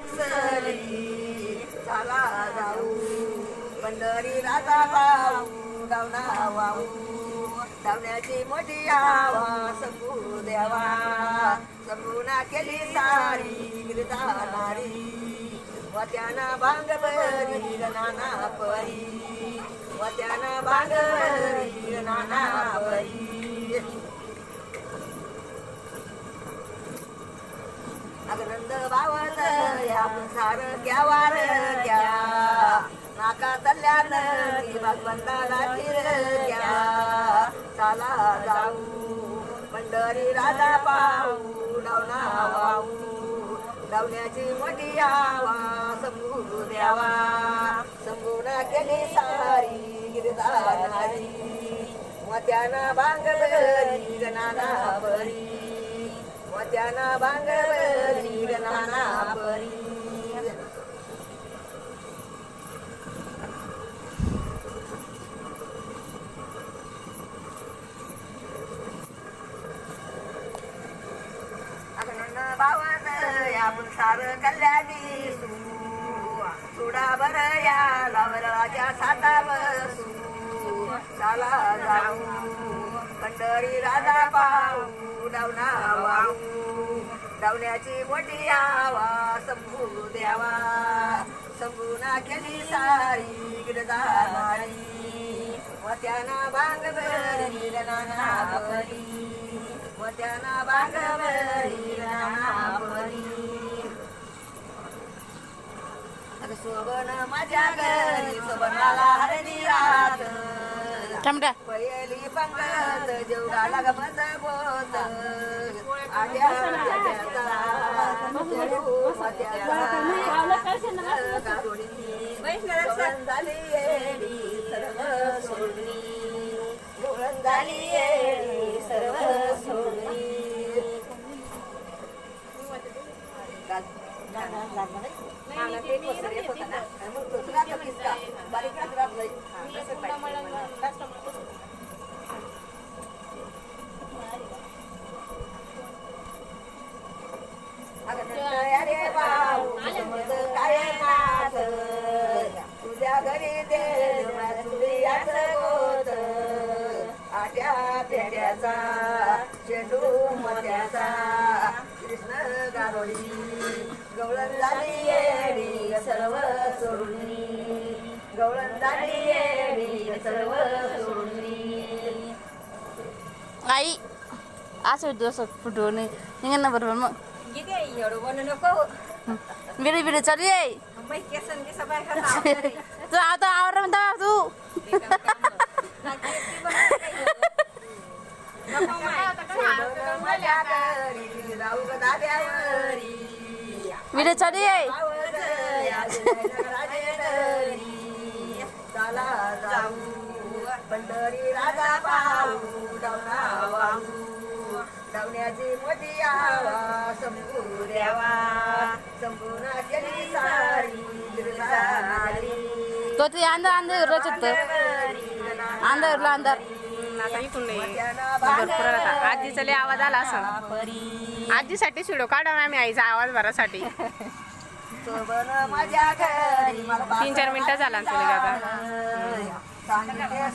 विसरली चला जाऊ पंढरी राजा पाहू डावना वाहू धावण्याची मोठी आवा संगू देवा संगूना केली सारी गिरधारी वत्याना भांग बरी नाना परी वत्याना भांग बरी नाना परी अगनंद बावत या सार क्या वार क्या नाका तल्यान भगवंताला फिर क्या चला जाऊ पंढरी राजा पाहू डावना वाहू डावण्याची मोठी आवा संगू द्यावा संगूना केली सारी गिरधारी मोत्याना भांगवली गणाना बरी मोत्याना भांगवली गणाना बरी बावत आपण सार कल्याणी सुडा बर या लावराच्या साता बसू चला जाऊ पंढरी राजा पाहू डावना वाहू डावण्याची मोठी आवा संभू द्यावा संभूना केली सारी गिरधारी मोत्याना भांगवली नाना बरी मोत्याना भांगवली नाना बरी सोबन माझ्या घरी सोबनाला हरणी रात पहिली पंगत जेवढा गमत बोत आट्या झाली येडी सर्व सोडली गोळण झाली येडी सर्व सोडली अरे बाबू काय नाथ तुझ्या घरी दे तुझ्याच गोत आट्या पेट्याचा चेंडू मोत्याचा कृष्ण गारोळी गवळण झाली येडी सर्व सोडली गवळण झाली येडी सर्व सोडली आई असं दिवस फुटवून निघणं बरोबर मग किती एवढं बनू नको बिडी बिडी चालू आहे केसन की सबाय तू आता आवर म्हणता तू बिडी चालू आहे चला जाऊ पंढरी राजा पाहू डावना वाहू डावण्याची मोठी आवा संभू द्यावा संपूर्ण केली सारी गिरधारी तो ते अंदर अंदर रचत अंदर अंदर आता इकडून नाही भरपूर आता आजीचा लय आवाज आला असं आजीसाठी शिडो काढा आम्ही आईचा आवाज भरासाठी 3-4 मिनिटं झाला तुला आता आता